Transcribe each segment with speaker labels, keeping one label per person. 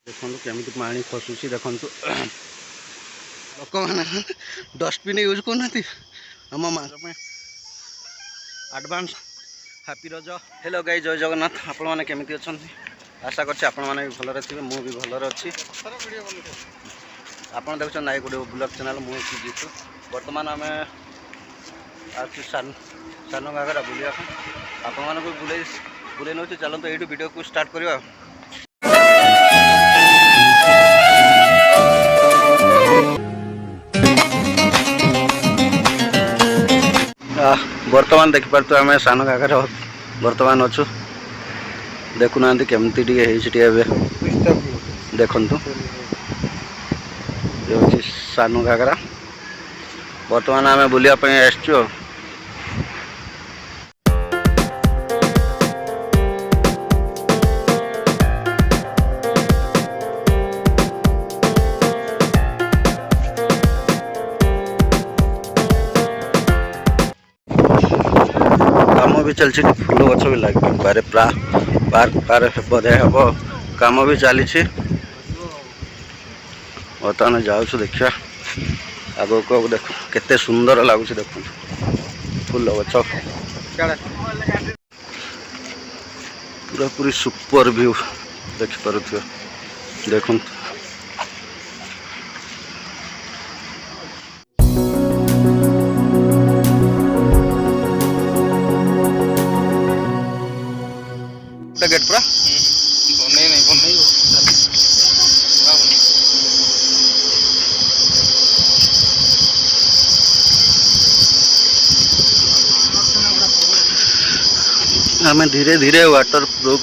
Speaker 1: देखो केमी पानी खसुची देखु लोक मैंने डस्टबिन यूज करना आम माँ आडभांस हैप्पी रज। हेलो गाइस, जय जगन्नाथ। आपण मैंने केमी अच्छा आशा करछि आपण मैंने भी भलरे थे, मु भी भलरे अच्छी। आप देखुं नाइक गोटे ब्लॉग चैनल, मुझे जीतू। बर्तमान आम सानघागरा बुलिया आपण मानक बुले नौ। चलते ये वीडियो को स्टार्ट करवा। बर्तमान देखिपे आम सानघागरा बर्तमान अच्छु। देखुना केमती देखु ये हूँ सानघागरा। बर्तमान आम बुलापी आसचु। काम भी चलती, फूल गछ भी लगे पारे, पार्क पार बधे हम कम भी चली। बर्तमान जाऊँ देखा आग को, देख केते सुंदर लगुच। देख फूल गछ पूरा पूरी सुपर व्यू देखिपुर। देख गेट पूरा आम धीरे धीरे वाटर प्रूफ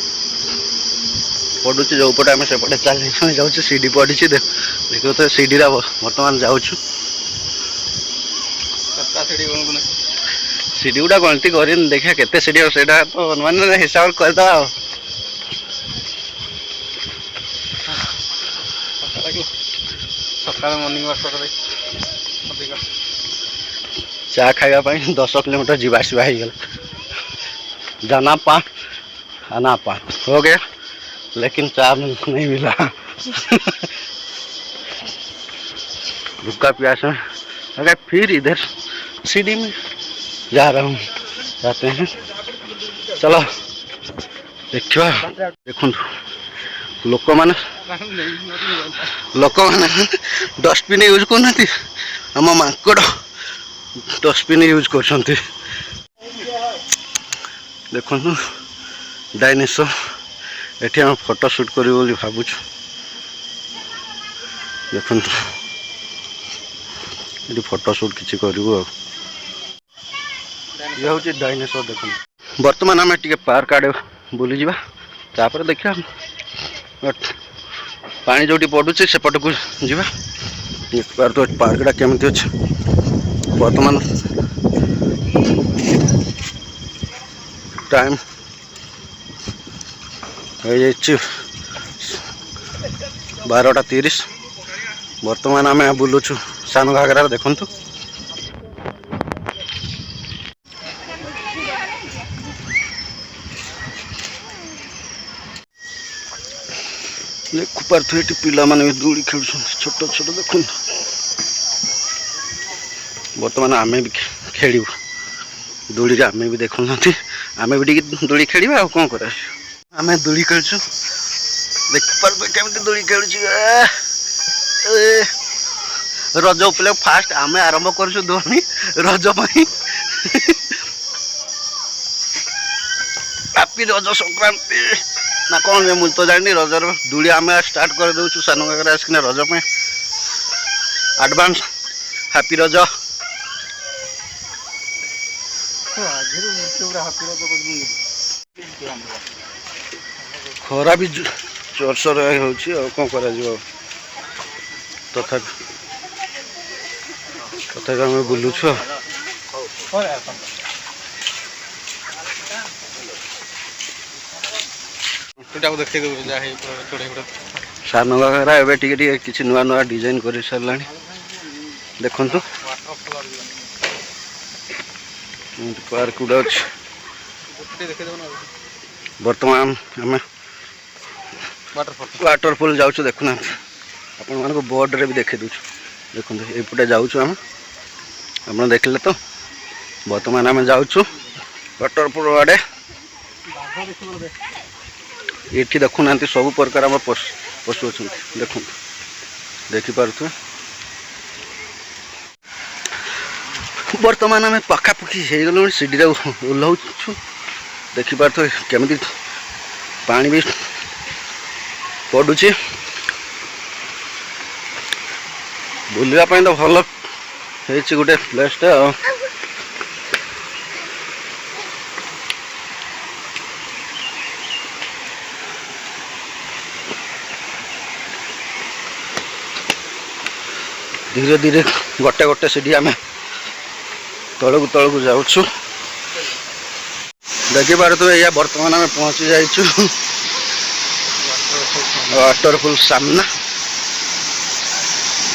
Speaker 1: पड़ू जो पटे आम सेपटे चल जाऊँ। सीढ़ी पड़ी देख तो सीढ़ी बर्तमान जाऊँ। सीढ़ी गुड़ा गणती कर देखा केते सीढ़ी से तो अनुमान हिसाब करदे। सकाल मॉर्निंग वॉक चा खावाई 10 किलोमीटर जावासवा हो गला। जाना पान आना पान हो गया, लेकिन चा नहीं मिला। भूखा प्यास में अगर फिर इधर सीढ़ी में जा रहा हूँ, जाते हैं। चलो देखा देखु लोक मैंने डस्टबिन यूज करना आम माकड़ डस्टबिन यूज कर। देखु डायनासोर ये आम फोटो शूट करूँ भावुँ। देखु ये फोटो शूट किसी करूँ। ये हूँ डायनासोर। देख बर्तमान आम टे पार्क आड़े बुली जावा, तापर देखा पानी जो पड़ू सेपट को जावा। पार्कटा केमती अच्छे बर्तमान टाइम हो 12:30। बर्तमान आम बुलुचु सानघागरा। देखु देखुपारे पिला माने भी दूरी खेल छोट छोट। देख बर्तमान आम भी खेलू दूली। आम भी देखुना आम भी दूली खेल कौन कर आम दूली खेलु। देखिपारे केमी दूली खेलु। रज उपलक्ष फास्ट आम आरंभ करूँ दोनी रज हैप्पी रज संक्रांति ना कौन मुझे तो जानी। रजर दूली आम स्टार्ट कर दे सानघागरा आसकिना रज एडवांस हैप्पी रज। खरा भी चोरसर हो कौन कर तथा आम बुलुछु। सानघागरा एवं टे किसी नुआ नुआ डिजाइन कर सारा। देखु पार्क गुड़ा अच्छे। बर्तमान आम वाटरफॉल जाऊँ देखुना आपण मान बोर्ड रे भी देखे दूँ देखो एपटे जाऊँ आम आप देखले तो बर्तमान आम जाऊँ वाटरफॉल आड़े ये देखुना सब प्रकार आम पशु अच्छा देखो देखिपे बर्तमान आम पखापाखि हो गलु सीढ़ी ओह्लाऊँ देखिपे केमी पानी भी पड़ुची बुलवाई तो भल गोटे प्लेसटा धीरे धीरे गोटे गोटे सीढ़ी आम तलू तलू जाऊँ देखिपार तो या बर्तमान आम पहुँची जाइछु वाटरफॉल सामना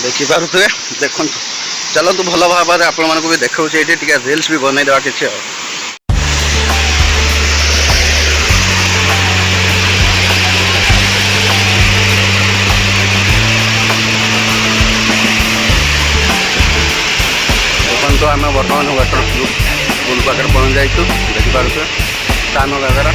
Speaker 1: देखिपे देखु चलतु भल भाव आपण मानक भी देखा ये रिल्स भी बनई देवा किसी तो आम बर्तमान वाटरफॉल पाखे पहुँच जाइए देखिपे सानघागरा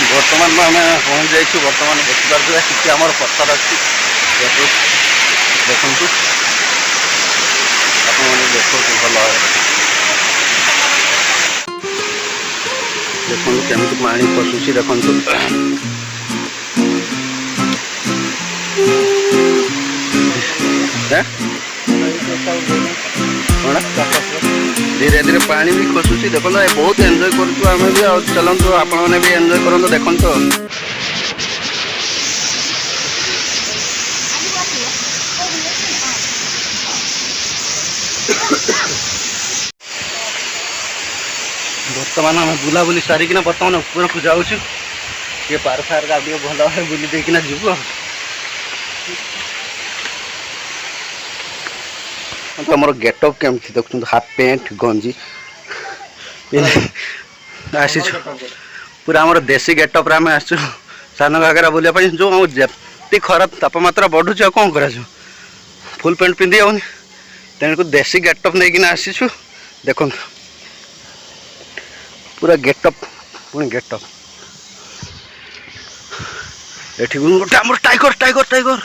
Speaker 1: बर्तमान में आम पहुँच जाइए बर्तमान देखिपे कि आम पत्थर अच्छी देखु देखो भल देखो केमी पानी पशुची देखु धीरे धीरे पानी भी खसुची देखो बहुत एंजॉय करें भी चलतु आपने भी एंजॉय करूँ देखो बर्तमान आम बुलाबुली सारिकिना बर्तमान ऊपर को जाऊँ ये पार फार का भल भाव बुली देकिना जीवु आमर गेटअप केमती देखुं हाफ पैंट गंजी आसी पूरा आमर देसी गेटअप आम आसु सानघागरा बुलापी जो जी खराब तापमात्रा बढ़ुच कौन कर फुल पैंट पिंधि जाऊनि तेणुक देसी गेटअप नहीं आसीचु देखो पूरा गेटअप पुणी गेटअप एठी गोटे आमर टाइगर टाइगर टाइगर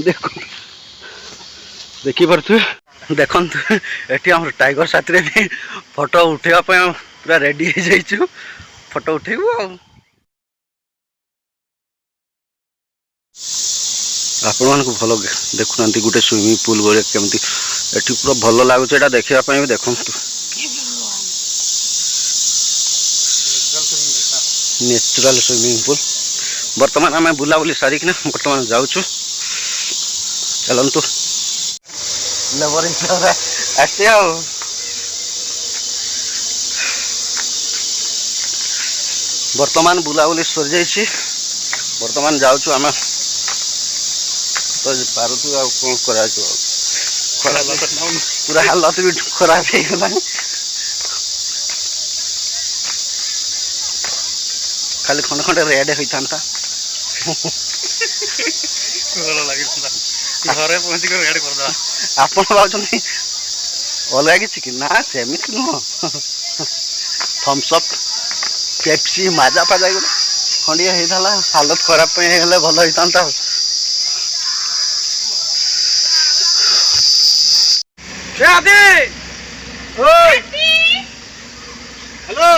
Speaker 1: देखो देखिपे देखु ये आम टाइगर साथी भी फोटो उठेवाई पूरा रेडी हो जाइए फोटो उठेबू आपण मान भल देखुना गोटे स्विमिंग पूल भाई केमती एठी पूरा भल लगुच एटा देखापी भी देखु नेचुरल स्विमिंग पूल बर्तमान आम बुलाबुली सारिकिना बर्तमान जाऊँ चलतु लेबर हिसाब आसी बर्तमान बुलाबुली सर जाइए बर्तमान जाऊँ आम तो पार्थ आ कौन कर पूरा हालत भी खराब हो गला खाली खंडे खंडे रेड होता घरे पहुँच रेड करदे आप अलग कि ना सेमती नुह थम्सअप पेप्सी माजा फाजा गोटे खंडिया होता हालत खराब पे भल होता हेलो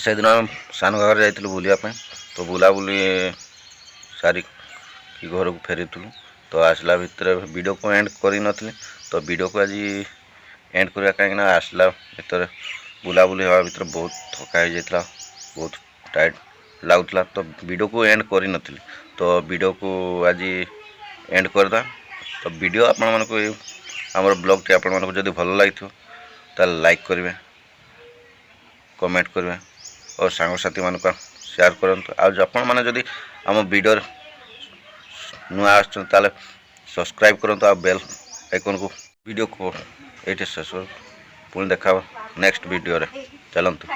Speaker 2: से दिन आम सानघाघरा जाइलु बुलापी तो बुलाबुली सारी कि घर को फेरीलु तो आसला भितर वीडियो को एंड कर नी तो वीडियो को आज एंड करवा कहीं आसला भितर बुलाबुली हवा भितर बहुत थका हो जाता बहुत टायर्ड लगुला तो वीडियो को एंड कर नी तो वीडियो को आज एंड करदा तो वीडियो आपण मन को आमर ब्लॉग टी आपण मन को जदि भल लगी तो लाइक करेंगे कमेंट करेंगे और सांगसाथी मान शेयर करंतु आपण मैंने जदि आम वीडियो नुआ आसले सब्सक्राइब करंतु आ बेल आइकन को वीडियो को ये शेष पुणी देखा नेक्स्ट वीडियो रे चलंतु।